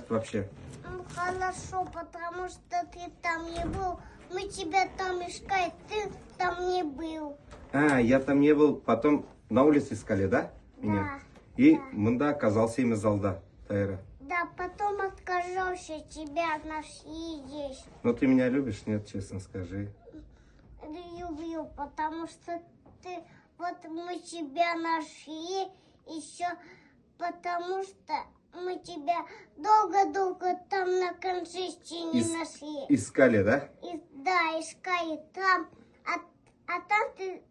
Вообще. Ну, хорошо, потому что ты там не был. Мы тебя там искали, ты там не был. А, я там не был, потом на улице искали, да? Меня? И мында оказался имя залда, Тайра. Да, потом отказался тебя нашли здесь. Но ты меня любишь, нет, честно скажи. Люблю, потому что ты, вот мы тебя нашли, еще потому что мы тебя долго-долго там на концерте не нашли. Искали, да? Да, искали там, а там ты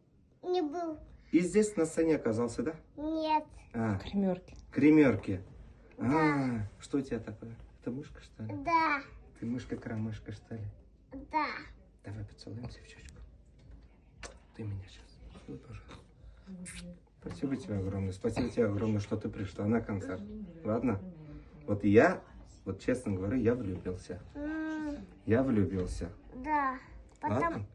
не был. И здесь на сцене оказался, да? Нет. А, Кремерки. кремерки. Да. А, что у тебя такое? Это мышка, что ли? Да, Ты мышка-кромышка, что ли? да. Давай поцелуемся в щечку. Ты меня сейчас. Ну, пожалуйста. Спасибо тебе огромное. Спасибо тебе огромное, что ты пришла на концерт. Ладно? Вот я, вот честно говорю, я влюбился. Я влюбился. Да. Потом Ладно?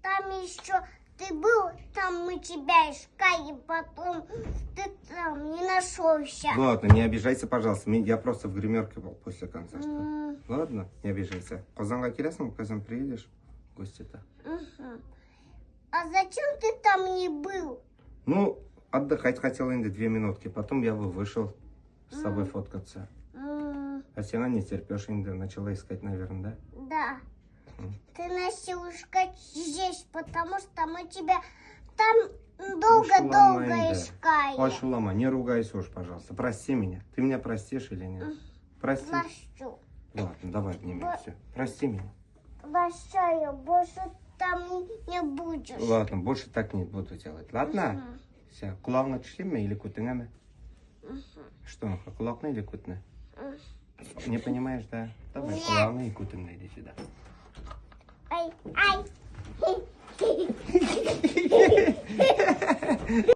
там еще ты был, там мы тебя искали, потом ты там не нашелся. Ладно, не обижайся, пожалуйста. Я просто в гримерке был после концерта. Ладно, не обижайся. Казанға келесің, Казан приедешь в гости-то? А зачем ты там не был? Ну, отдыхать хотел инде 2 минутки. Потом я бы вышел с тобой фоткаться. А сена не терпешь инде, начала искать, наверное, да? Да. Ты начал искать здесь, потому что мы тебя там долго-долго искали. Ой, Шулама, не ругайся уж, пожалуйста. Прости меня. Ты меня простишь или нет? Прости. Прощу. Ладно, давай обнимемся. Прости меня. Прощаю, больше там не будешь. Ладно, больше так не буду делать. Ладно? Все, құлағыңа түшкен ме или көтіңе ме? Что, құлағыңа или көтіңе? Не понимаешь, да? Давай, Нет. құлағыңа и көтіңе иди сюда. Ай, ай.